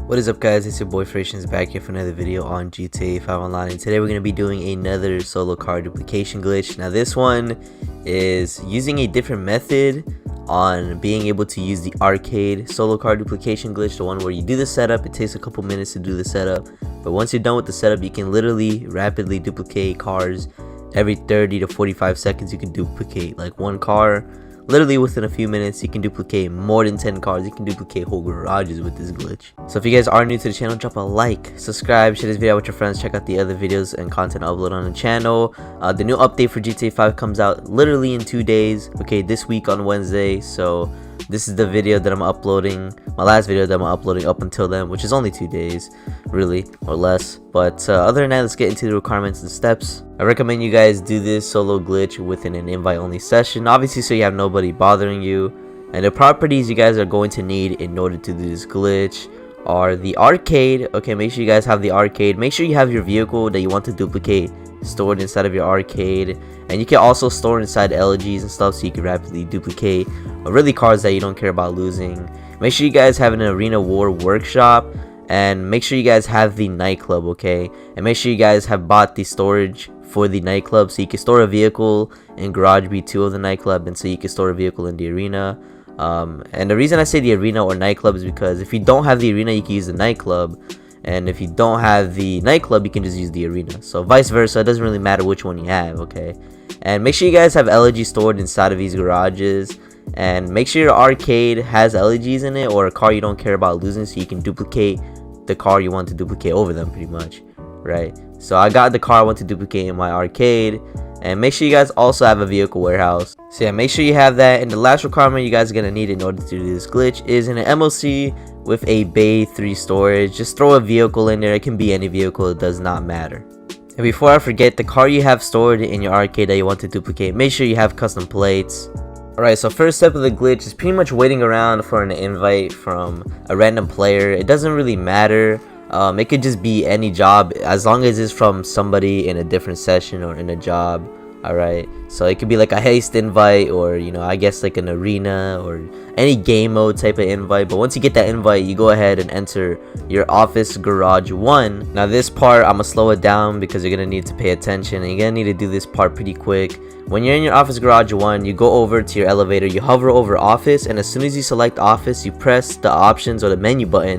What is up, guys? It's your boy Fractions back here for another video on GTA 5 Online, and today we're going to be doing another solo car duplication glitch. Now this one is using a different method on being able to use the arcade solo car duplication glitch, the one where you do the setup. It takes a couple minutes to do the setup, but once you're done with the setup, you can literally rapidly duplicate cars. Every 30 to 45 seconds you can duplicate like one car. Literally within a few minutes you can duplicate more than 10 cars. You can duplicate whole garages with this glitch. So if you guys are new to the channel, drop a like, subscribe, share this video out with your friends, check out the other videos and content upload on the channel. The new update for GTA 5 comes out literally in 2 days, okay, this week on Wednesday. So this is the video that I'm uploading, my last video that I'm uploading up until then, which is only 2 days really, or less. But other than that, let's get into the requirements and steps. I recommend you guys do this solo glitch within an invite only session, obviously, so you have nobody bothering you. And the properties you guys are going to need in order to do this glitch are the arcade. Okay, make sure you guys have the arcade. Make sure you have your vehicle that you want to duplicate stored inside of your arcade, and you can also store inside elegies and stuff so you can rapidly duplicate really cars that you don't care about losing. Make sure you guys have an arena war workshop, and make sure you guys have the nightclub, okay, and make sure you guys have bought the storage for the nightclub so you can store a vehicle in garage B2 of the nightclub, and so you can store a vehicle in the arena. And the reason I say the arena or nightclub is because if you don't have the arena, you can use the nightclub, and if you don't have the nightclub, you can just use the arena. So vice versa, it doesn't really matter which one you have, okay. And make sure you guys have elegy stored inside of these garages, and make sure your arcade has elegies in it or a car you don't care about losing so you can duplicate the car you want to duplicate over them, pretty much, right? So I got the car I want to duplicate in my arcade. And make sure you guys also have a vehicle warehouse. So yeah, make sure you have that. And the last requirement you guys are going to need in order to do this glitch is in an MLC with a Bay 3 storage. Just throw a vehicle in there. It can be any vehicle, it does not matter. And before I forget, the car you have stored in your arcade that you want to duplicate, make sure you have custom plates. Alright, so first step of the glitch is pretty much waiting around for an invite from a random player. It doesn't really matter. It could just be any job as long as it's from somebody in a different session or in a job. Alright, so it could be like a haste invite, or you know, I guess like an arena or any game mode type of invite. But once you get that invite, you go ahead and enter your office garage 1. Now this part I'm gonna slow it down because you're gonna need to pay attention, and you're gonna need to do this part pretty quick. When you're in your office garage 1, you go over to your elevator, you hover over office, and as soon as you select office, you press the options or the menu button.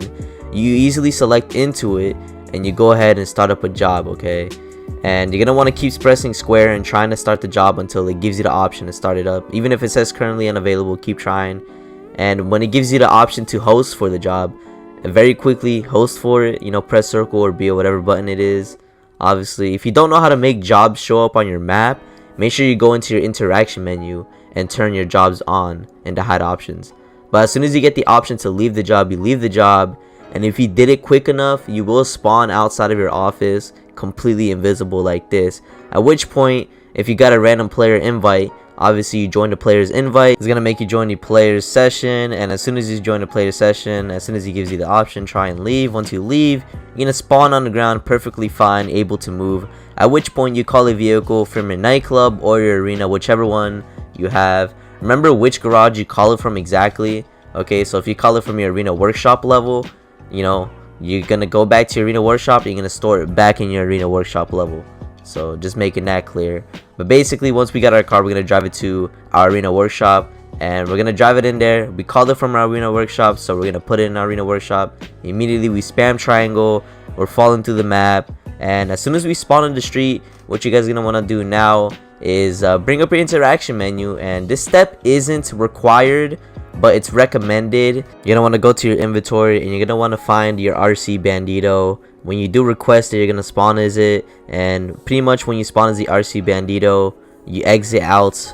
You easily select into it and you go ahead and start up a job, okay. And you're gonna want to keep pressing square and trying to start the job until it gives you the option to start it up. Even if it says currently unavailable, keep trying. And when it gives you the option to host for the job, very quickly host for it. You know, press circle or B or whatever button it is. Obviously, if you don't know how to make jobs show up on your map, make sure you go into your interaction menu and turn your jobs on in the hide options. But as soon as you get the option to leave the job, you leave the job. And if you did it quick enough, you will spawn outside of your office completely invisible like this. At which point, if you got a random player invite, obviously you join the player's invite. It's gonna make you join the player's session, and as soon as you join the player's session, as soon as he gives you the option, try and leave. Once you leave, you're gonna spawn on the ground perfectly fine, able to move. At which point you call a vehicle from your nightclub or your arena, whichever one you have. Remember which garage you call it from exactly, okay. So if you call it from your arena workshop level, you know, you're gonna go back to your arena workshop, you're gonna store it back in your arena workshop level. So just making that clear. But basically, once we got our car, we're gonna drive it to our arena workshop, and we're gonna drive it in there. We called it from our arena workshop, so we're gonna put it in our arena workshop. Immediately we spam triangle, we're falling through the map, and as soon as we spawn in the street, what you guys are gonna want to do now is bring up your interaction menu. And this step isn't required, but it's recommended. You're gonna want to go to your inventory and you're gonna want to find your RC Bandito. When you do request it, you're gonna spawn as it, and pretty much when you spawn as the RC Bandito, you exit out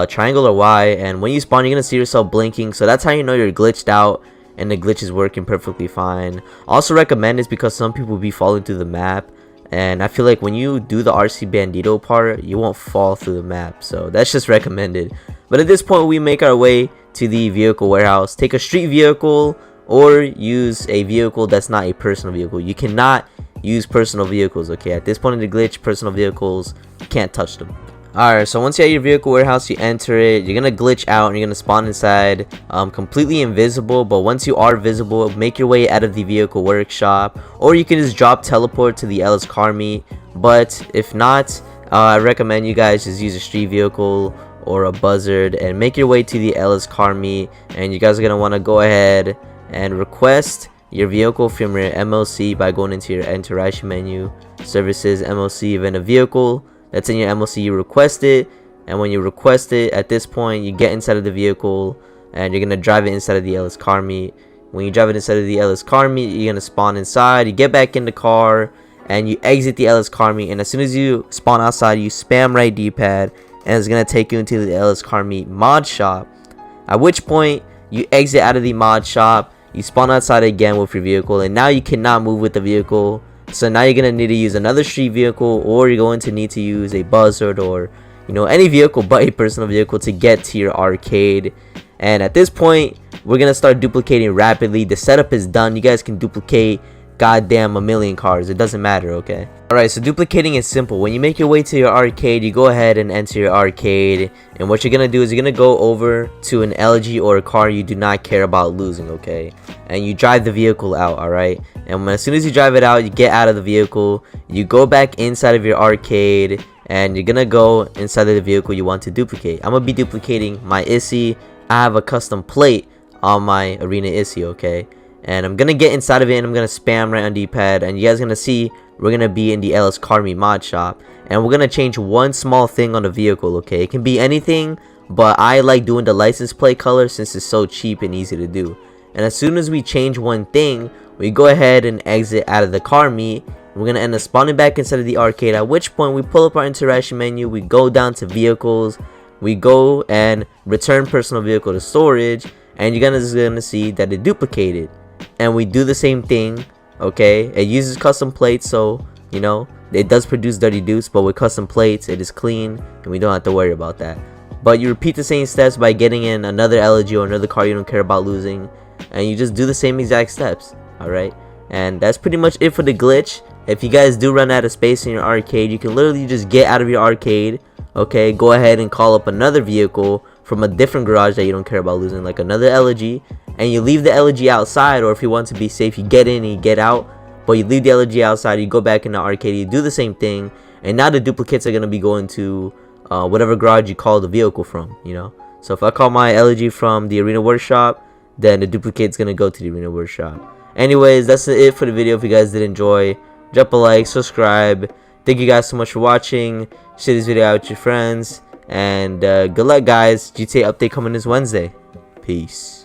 triangle or Y, and when you spawn, you're gonna see yourself blinking. So that's how you know you're glitched out and the glitch is working perfectly fine. Also recommend this because some people be falling through the map, and I feel like when you do the RC Bandito part, you won't fall through the map. So that's just recommended. But at this point, we make our way to the vehicle warehouse. Take a street vehicle or use a vehicle that's not a personal vehicle. You cannot use personal vehicles, okay. At this point in the glitch, personal vehicles, you can't touch them. Alright, so once you have your vehicle warehouse, you enter it, you're gonna glitch out and you're gonna spawn inside completely invisible. But once you are visible, make your way out of the vehicle workshop, or you can just drop teleport to the Ellis car meet. But if not, I recommend you guys just use a street vehicle or a buzzard and make your way to the Ellis car meet. And you guys are gonna want to go ahead and request your vehicle from your MLC by going into your interaction menu, services, MLC, event a vehicle that's in your MLC. You request it, and when you request it, at this point you get inside of the vehicle and you're gonna drive it inside of the Ellis car meet. When you drive it inside of the Ellis car meet, you're gonna spawn inside, you get back in the car and you exit the Ellis car meet. And as soon as you spawn outside, you spam right D-pad and it's gonna take you into the Ellis car meet mod shop, at which point you exit out of the mod shop, you spawn outside again with your vehicle, and now you cannot move with the vehicle. So now you're gonna need to use another street vehicle, or you're going to need to use a buzzard, or any vehicle but a personal vehicle to get to your arcade. And at this point, we're gonna start duplicating rapidly. The setup is done. You guys can duplicate goddamn a million cars, it doesn't matter. Okay, alright, so duplicating is simple. When you make your way to your arcade, you go ahead and enter your arcade, and what you're gonna do is you're gonna go over to an elegy or a car you do not care about losing, okay, and you drive the vehicle out. Alright, and as soon as you drive it out, you get out of the vehicle, you go back inside of your arcade, and you're gonna go inside of the vehicle you want to duplicate. I'm gonna be duplicating my Issy. I have a custom plate on my arena Issy, okay, and I'm gonna get inside of it and I'm gonna spam right on D-pad, and you guys gonna see we're gonna be in the Ellis car meet mod shop, and we're gonna change one small thing on the vehicle. Okay, it can be anything, but I like doing the license plate color since it's so cheap and easy to do. And as soon as we change one thing, we go ahead and exit out of the car meet. We're gonna end up spawning back inside of the arcade, at which point we pull up our interaction menu, we go down to vehicles, we go and return personal vehicle to storage, and you're gonna see that it duplicated. And we do the same thing. Okay, it uses custom plates, so it does produce dirty dupes, but with custom plates it is clean and we don't have to worry about that. But you repeat the same steps by getting in another elegy or another car you don't care about losing, and you just do the same exact steps. Alright, and that's pretty much it for the glitch. If you guys do run out of space in your arcade, you can literally just get out of your arcade, okay, go ahead and call up another vehicle from a different garage that you don't care about losing, like another elegy, and you leave the elegy outside. Or if you want to be safe, you get in and you get out, but you leave the elegy outside, you go back in the arcade, you do the same thing, and now the duplicates are going to be going to whatever garage you call the vehicle from. So if I call my elegy from the arena workshop, then the duplicate's going to go to the arena workshop. Anyways, that's it for the video. If you guys did enjoy, drop a like, subscribe. Thank you guys so much for watching. Share this video out with your friends, and good luck guys. GTA update coming this Wednesday. Peace.